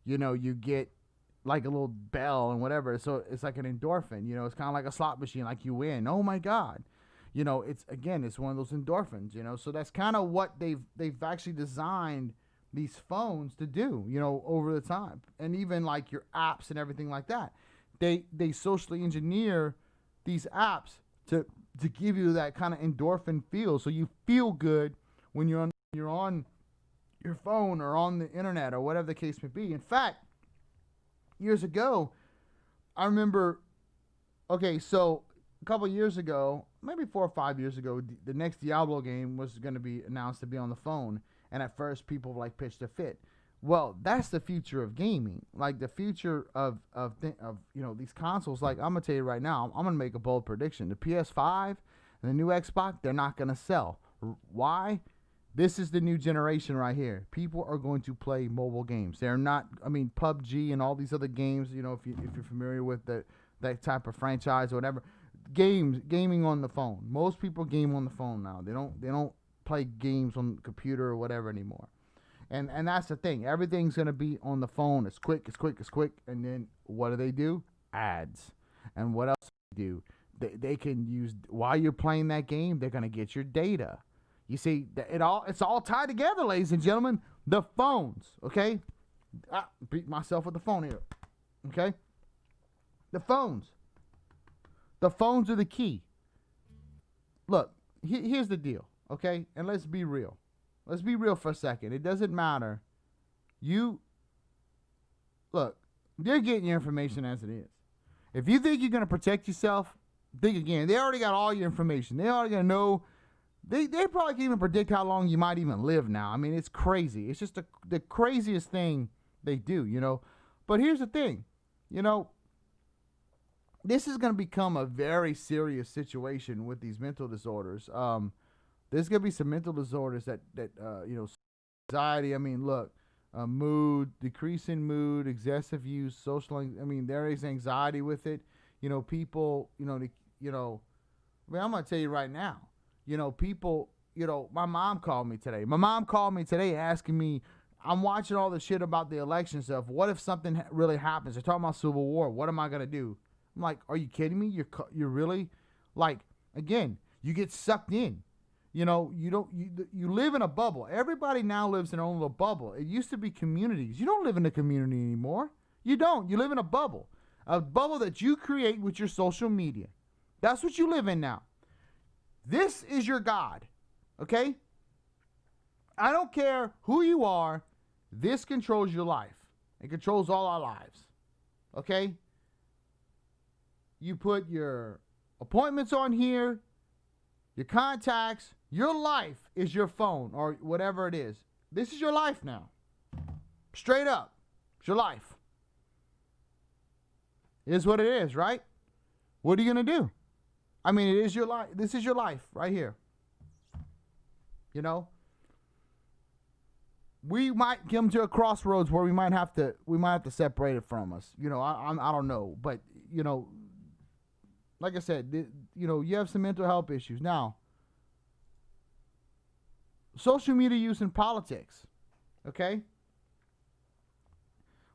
S2: you get like a little bell and whatever. So it's like an endorphin, it's kind of like a slot machine, like you win. Oh my God. It's one of those endorphins, so that's kind of what they've actually designed these phones to do, over the time. And even like your apps and everything like that. They socially engineer these apps to give you that kind of endorphin feel. So you feel good when you're on your phone or on the internet or whatever the case may be. In fact, years ago, I remember, okay, so a couple of years ago, maybe 4 or 5 years ago, the next Diablo game was going to be announced to be on the phone. And at first, people like pitched a fit. Well, that's the future of gaming. Like the future of these consoles. Like, I'm gonna tell you right now, I'm gonna make a bold prediction. The PS5 and the new Xbox, they're not gonna sell. Why? This is the new generation right here. People are going to play mobile games. They're not. I mean, PUBG and all these other games. If you're familiar with that type of franchise or whatever, gaming on the phone. Most people game on the phone now. They don't play games on the computer or whatever anymore. And that's the thing. Everything's going to be on the phone. It's quick. And then what do? Ads. And what else do? They can use, while you're playing that game, they're going to get your data. You see, it's all tied together, ladies and gentlemen. The phones, okay? I beat myself with the phone here, okay? The phones. The phones are the key. Look, here's the deal, okay? And let's be real. Let's be real for a second. It doesn't matter. Look, they're getting your information as it is. If you think you're going to protect yourself, think again. They already got all your information. They already going to know. They probably can even predict how long you might even live now. I mean, it's crazy. It's just the craziest thing they do, But here's the thing, this is going to become a very serious situation with these mental disorders. There's going to be some mental disorders that anxiety. I mean, look, mood, decrease in mood, excessive use, there is anxiety with it. People, I mean, I'm going to tell you right now, people, my mom called me today. Asking me, I'm watching all the shit about the election stuff. What if something really happens? They're talking about civil war. What am I going to do? I'm like, are you kidding me? You're really, like, again, you get sucked in. You live in a bubble. Everybody now lives in their own little bubble. It used to be communities. You don't live in a community anymore. You don't. You live in a bubble that you create with your social media. That's what you live in now. This is your God, okay? I don't care who you are. This controls your life. It controls all our lives, okay? You put your appointments on here, your contacts. Your life is your phone or whatever it is. This is your life now. Straight up. It's your life. It is what it is, right? What are you going to do? I mean, it is your life. This is your life right here. We might come to a crossroads where we might have to separate it from us. I don't know, but like I said, you have some mental health issues. Now, social media use in politics, okay?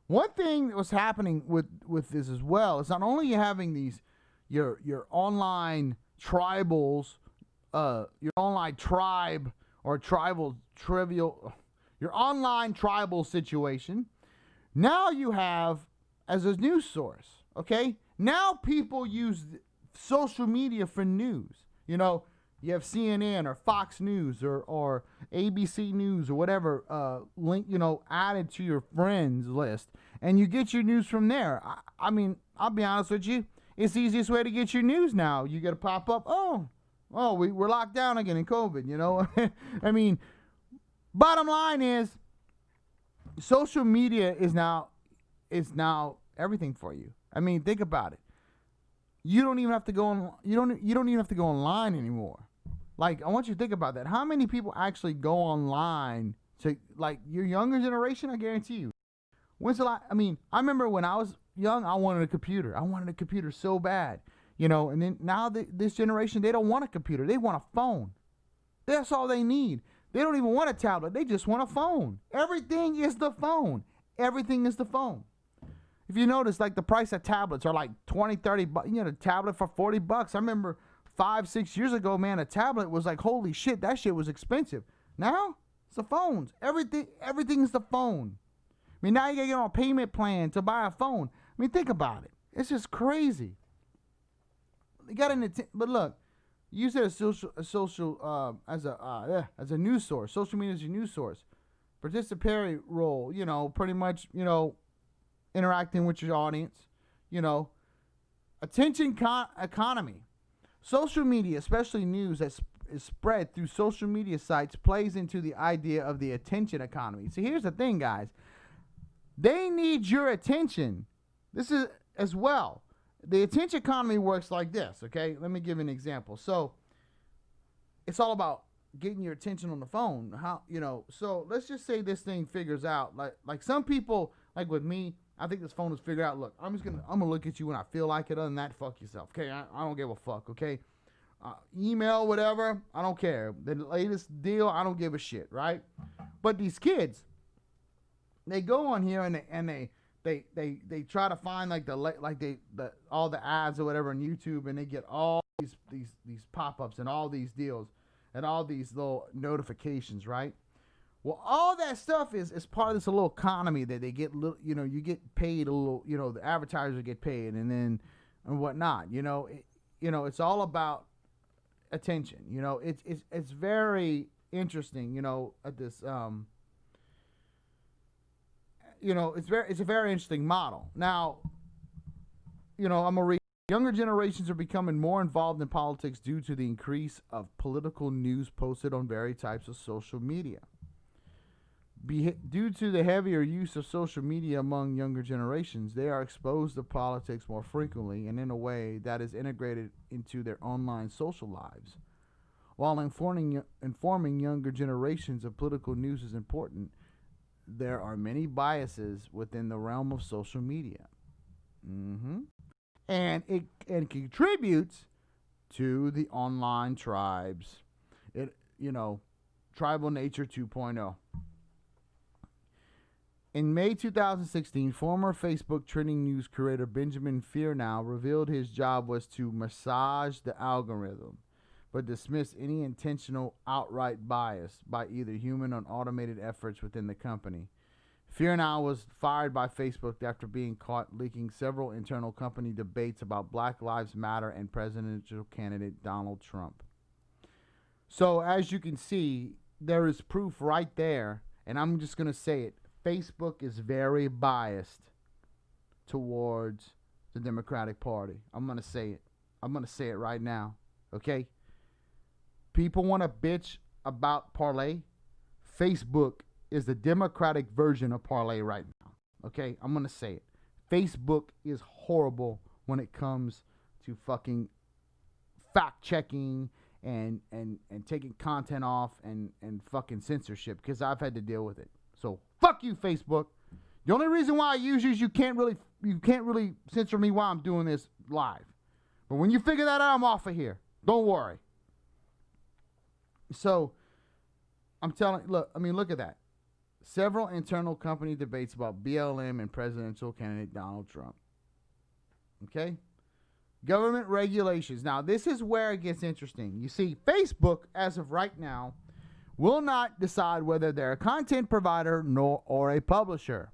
S2: One thing that was happening with this as well is not only you having these your online tribals, your online tribe or your online tribal situation. Now you have as a news source, okay? Now people use social media for news. You have CNN or Fox News or ABC News or whatever link, added to your friends list, and you get your news from there. I mean, I'll be honest with you. It's the easiest way to get your news now. You get a pop up. We're locked down again in COVID. You know, I mean, bottom line is, social media is now everything for you. I mean, think about it. You don't even have to go on. You don't even have to go online anymore. Like, I want you to think about that. How many people actually go online to, like, your younger generation? I guarantee you. I remember when I was young, I wanted a computer. I wanted a computer so bad, you know. And then now this generation, they don't want a computer. They want a phone. That's all they need. They don't even want a tablet. They just want a phone. Everything is the phone. Everything is the phone. If you notice, like, the price of tablets are like 20, 30 bucks. You know, the tablet for 40 bucks. I remember 5-6 years ago, man, a tablet was like, holy shit, that shit was expensive. Now, it's the phones. Everything is the phone. I mean, now you gotta get on a payment plan to buy a phone. I mean, think about it. It's just crazy. You got but look, use it as a news source. Social media is your news source. Participatory role, you know, pretty much, you know, interacting with your audience, you know. Attention economy. Social media, especially news that is spread through social media sites, plays into the idea of the attention economy. See, here's the thing, guys. They need your attention. This is as well. The attention economy works like this, okay? Let me give you an example. So, it's all about getting your attention on the phone. How, you know, so let's just say this thing figures out, like some people, like with me, I think this phone is figured out. Look, I'm gonna look at you when I feel like it. Other than that, fuck yourself. Okay, I don't give a fuck. Okay, email, whatever, I don't care. The latest deal, I don't give a shit. Right? But these kids, they go on here and they try to find like all the ads or whatever on YouTube, and they get all these pop-ups and all these deals and all these little notifications. Right? Well, all that stuff is part of this little economy that they get, you know, you get paid a little, you know, the advertisers get paid and whatnot, you know, it's all about attention, you know, it's very interesting, you know, at this, you know, it's a very interesting model. Now, you know, I'm going to read. Younger generations are becoming more involved in politics due to the increase of political news posted on various types of social media. Due to the heavier use of social media among younger generations, they are exposed to politics more frequently and in a way that is integrated into their online social lives. While informing younger generations of political news is important, there are many biases within the realm of social media. And it contributes to the online tribes. Tribal nature 2.0. In May 2016, former Facebook trending news creator Benjamin Fearnow revealed his job was to massage the algorithm, but dismissed any intentional outright bias by either human or automated efforts within the company. Fearnow was fired by Facebook after being caught leaking several internal company debates about Black Lives Matter and presidential candidate Donald Trump. So, as you can see, there is proof right there, and I'm just going to say it. Facebook is very biased towards the Democratic Party. I'm going to say it. I'm going to say it right now. Okay? People want to bitch about Parlay. Facebook is the Democratic version of Parlay right now. Okay? I'm going to say it. Facebook is horrible when it comes to fucking fact checking and taking content off and fucking censorship, because I've had to deal with it. So fuck you, Facebook. The only reason why I use you is you can't really censor me while I'm doing this live. But when you figure that out, I'm off of here. Don't worry. So look at that. Several internal company debates about BLM and presidential candidate Donald Trump. Okay? Government regulations. Now, this is where it gets interesting. You see, Facebook, as of right now, will not decide whether they're a content provider or a publisher.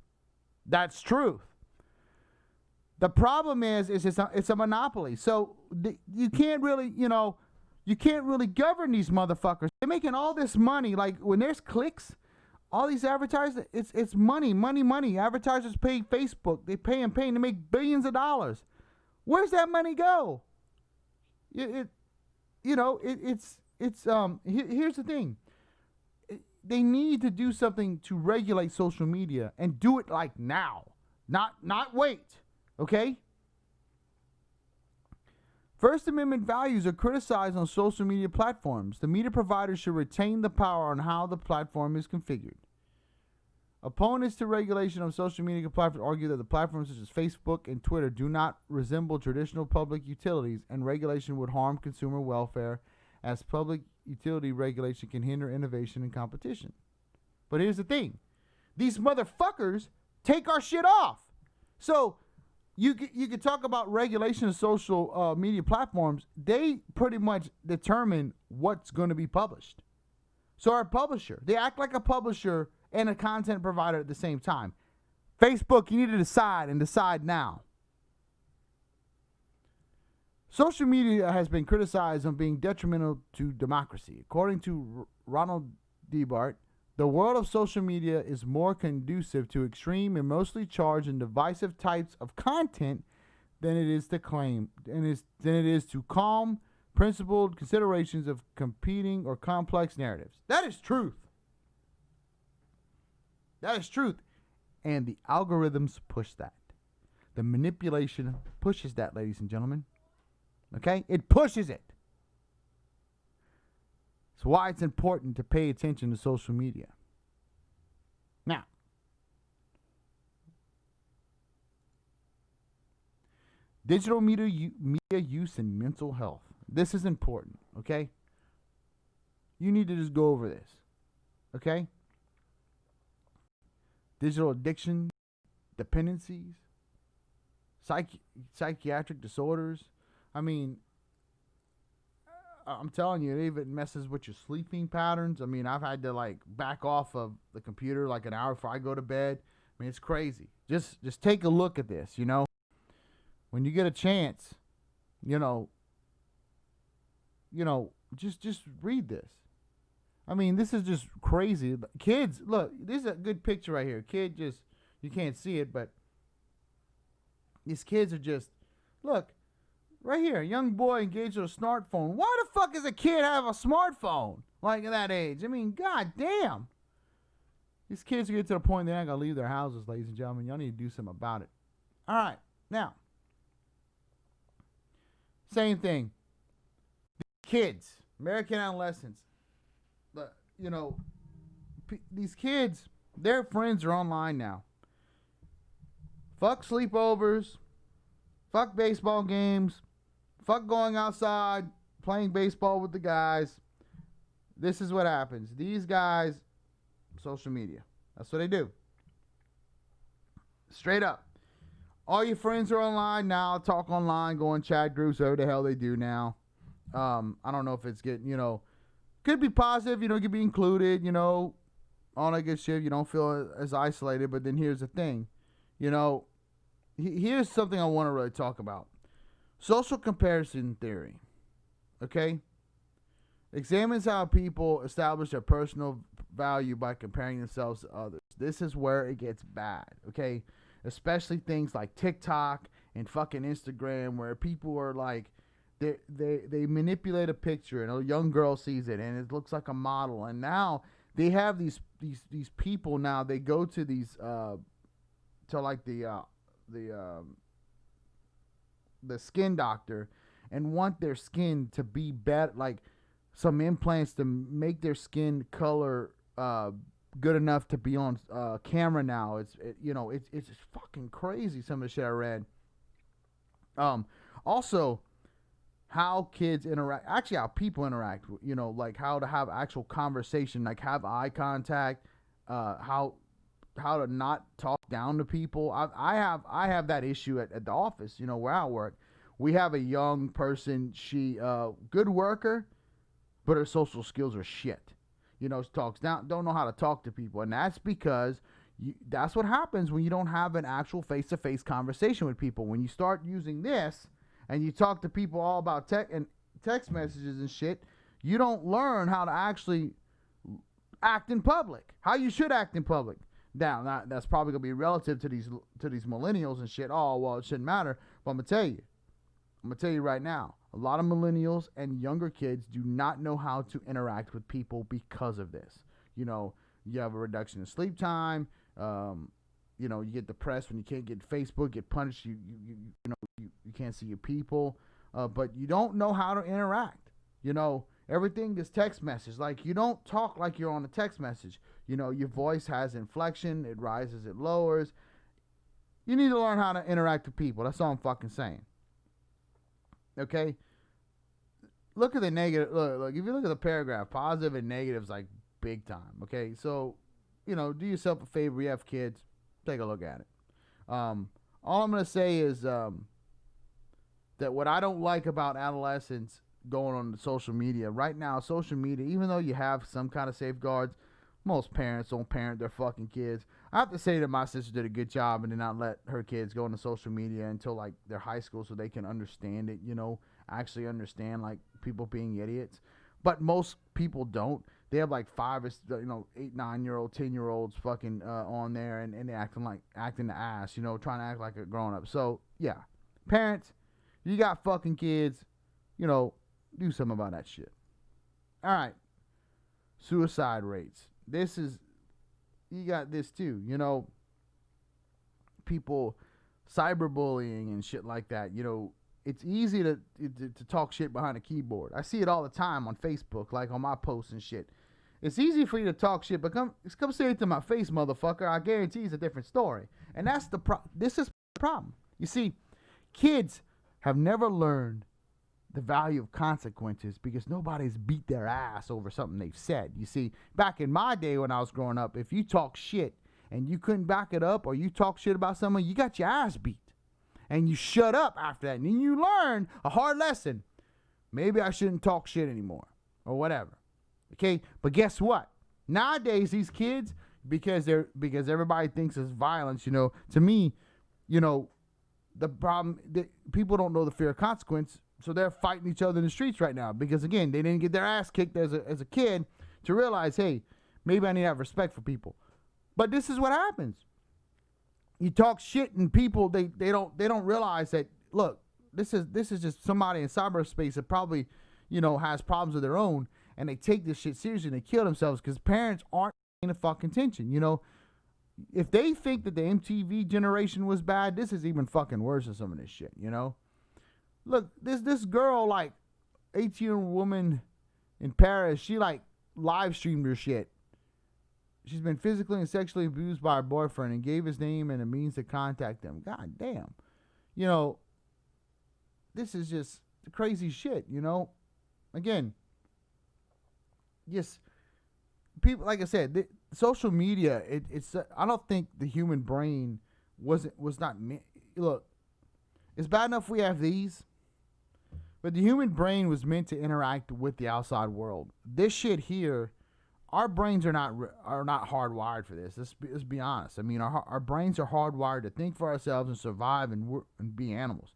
S2: That's truth. The problem is it's a monopoly. So you can't really, govern these motherfuckers. They're making all this money. Like, when there's clicks, all these advertisers, it's money. Advertisers pay Facebook. They pay and they make billions of dollars. Where's that money go? Here's the thing. They need to do something to regulate social media and do it like now, not wait. Okay. First Amendment values are criticized on social media platforms. The media provider should retain the power on how the platform is configured. Opponents to regulation of social media platforms argue that the platforms such as Facebook and Twitter do not resemble traditional public utilities, and regulation would harm consumer welfare, as public utility regulation can hinder innovation and competition. But here's the thing. These motherfuckers take our shit off. So you could talk about regulation of social media platforms. They pretty much determine what's going to be published. So our publisher, they act like a publisher and a content provider at the same time. Facebook, you need to decide now. Social media has been criticized on being detrimental to democracy. According to Ronald Debart, the world of social media is more conducive to extreme, emotionally charged, and divisive types of content than it is to calm, principled considerations of competing or complex narratives. That is truth. That is truth. And the algorithms push that. The manipulation pushes that, ladies and gentlemen. Okay? It pushes it. It's why it's important to pay attention to social media. Now, digital media use and mental health. This is important, okay? You need to just go over this, okay? Digital addiction, dependencies, psychiatric disorders. I mean, I'm telling you, it even messes with your sleeping patterns. I mean, I've had to like back off of the computer like an hour before I go to bed. I mean, it's crazy. Just take a look at this, you know. When you get a chance, just read this. I mean, this is just crazy. Kids, look, this is a good picture right here. Kid just, you can't see it, but these kids are just, look, right here, a young boy engaged with a smartphone. Why the fuck does a kid have a smartphone like at that age? I mean, god damn. These kids get to the point they're not going to leave their houses, ladies and gentlemen. Y'all need to do something about it. All right, now, same thing. Kids, American adolescents, these kids, their friends are online now. Fuck sleepovers. Fuck baseball games. Fuck going outside, playing baseball with the guys. This is what happens. These guys, social media. That's what they do. Straight up. All your friends are online now. Talk online, go in chat groups, whatever the hell they do now. I don't know if it's getting, could be positive, you could be included, all that good shit. You don't feel as isolated. But then here's the thing, here's something I want to really talk about. Social comparison theory, okay? Examines how people establish their personal value by comparing themselves to others. This is where it gets bad, okay? Especially things like TikTok and fucking Instagram, where people are like, they manipulate a picture and a young girl sees it and it looks like a model, and now they have these people now, they go to these to like the skin doctor and want their skin to be better, like some implants to make their skin color good enough to be on camera now. It's fucking crazy, some of the shit I read. Also, how kids interact, actually how people interact, like how to have actual conversation, like have eye contact, how to not talk down to people. I have that issue at the office, where I work. We have a young person, she good worker, but her social skills are shit. Talks down, don't know how to talk to people, and that's because that's what happens when you don't have an actual face-to-face conversation with people. When you start using this and you talk to people all about text messages and shit, you don't learn how to actually act in public, how you should act in public. Now, that's probably gonna be relative to these millennials and shit. Oh, well, it shouldn't matter. But I'm gonna tell you, I'm going to tell you right now, a lot of millennials and younger kids do not know how to interact with people because of this. You know, you have a reduction in sleep time. You know, you get depressed when you can't get Facebook, get punished. You can't see your people, but you don't know how to interact. You know, everything is text message. Like, you don't talk like you're on a text message. You know, your voice has inflection. It rises, it lowers. You need to learn how to interact with people. That's all I'm fucking saying. Okay? Look at the negative. Look, if you look at the paragraph, positive and negatives, like, big time. Okay? So, you know, do yourself a favor. You have kids. Take a look at it. All I'm going to say is that what I don't like about adolescents going on social media, right now, social media, even though you have some kind of safeguards, most parents don't parent their fucking kids. I have to say that my sister did a good job and did not let her kids go into social media until like their high school so they can understand it, you know, actually understand like people being idiots. But most people don't. They have like 5 or 8, 9-year-old, 10-year-olds fucking on there and they acting the ass, you know, trying to act like a grown up. So yeah, parents, you got fucking kids, you know, do something about that shit. All right, suicide rates. You got this too, you know, people cyberbullying and shit like that. You know, it's easy to talk shit behind a keyboard. I see it all the time on Facebook, like on my posts and shit. It's easy for you to talk shit, but come say it to my face, motherfucker. I guarantee it's a different story. And that's this is the problem. You see, kids have never learned the value of consequences because nobody's beat their ass over something they've said. You see, back in my day when I was growing up, if you talk shit and you couldn't back it up or you talk shit about someone, you got your ass beat. And you shut up after that. And then you learn a hard lesson. Maybe I shouldn't talk shit anymore or whatever. Okay? But guess what? Nowadays, these kids, because everybody thinks it's violence, you know, to me, you know, the problem, people don't know the fear of consequence. So they're fighting each other in the streets right now because, again, they didn't get their ass kicked as a kid to realize, hey, maybe I need to have respect for people. But this is what happens. You talk shit and people, they don't realize that, look, this is just somebody in cyberspace that probably, you know, has problems of their own, and they take this shit seriously and they kill themselves because parents aren't paying fucking attention, you know. If they think that the MTV generation was bad, this is even fucking worse than some of this shit, you know. Look, this girl, like, 18-year-old woman in Paris, she, like, live streamed her shit. She's been physically and sexually abused by her boyfriend and gave his name and a means to contact him. God damn. You know, this is just crazy shit, you know. Again, just people, like I said, social media, it's I don't think the human brain was not, look, it's bad enough we have these, but the human brain was meant to interact with the outside world. This shit here, our brains are not hardwired for this. Let's be honest. I mean, our brains are hardwired to think for ourselves and survive and be animals.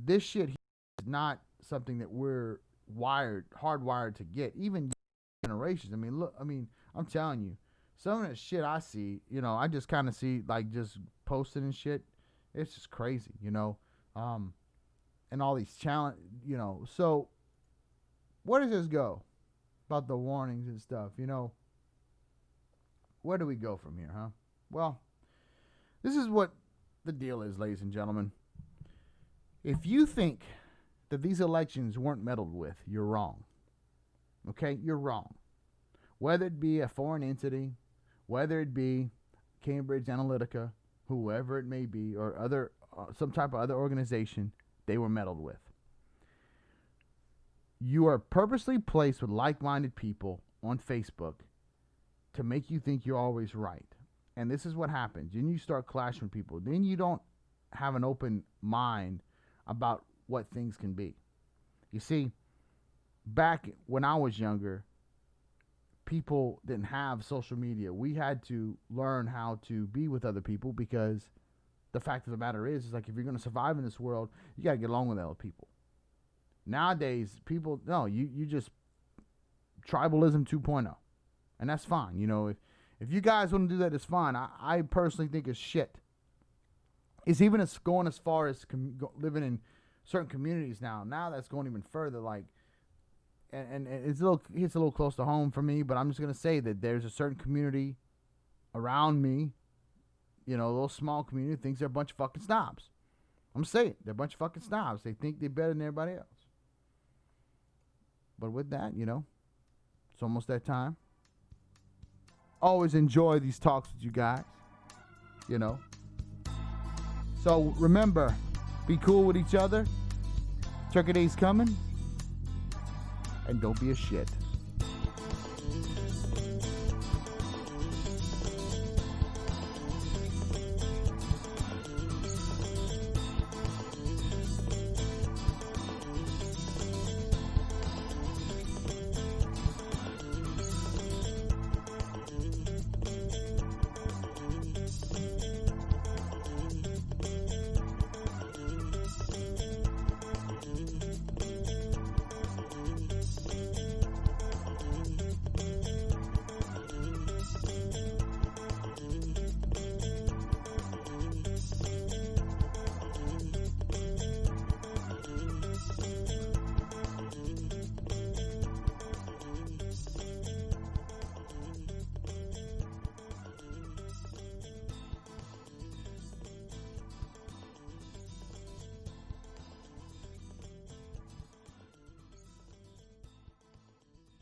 S2: This shit here is not something that we're hardwired to get. Even generations. I mean, look. I mean, I'm telling you, some of the shit I see, you know, I just kind of see like just posting and shit. It's just crazy, you know. And all these challenge, you know. So, where does this go? About the warnings and stuff, you know. Where do we go from here, huh? Well, this is what the deal is, ladies and gentlemen. If you think that these elections weren't meddled with, you're wrong. Okay? You're wrong. Whether it be a foreign entity, whether it be Cambridge Analytica, whoever it may be, or other some type of other organization, they were meddled with. You are purposely placed with like-minded people on Facebook to make you think you're always right. And this is what happens. Then you start clashing with people. Then you don't have an open mind about what things can be. You see, back when I was younger, people didn't have social media. We had to learn how to be with other people because the fact of the matter is like if you're going to survive in this world, you got to get along with other people. Nowadays, people, no, you just tribalism 2.0. And that's fine. You know, if you guys want to do that, it's fine. I personally think it's shit. It's even going as far as living in certain communities now. Now that's going even further. Like, and it's a little close to home for me. But I'm just gonna say that there's a certain community around me, a little small community, thinks they're a bunch of fucking snobs. I'm saying they're a bunch of fucking snobs. They think they're better than everybody else. But with that, it's almost that time. Always enjoy these talks with you guys. So remember, be cool with each other. Turkey Day's coming. And don't be a shit.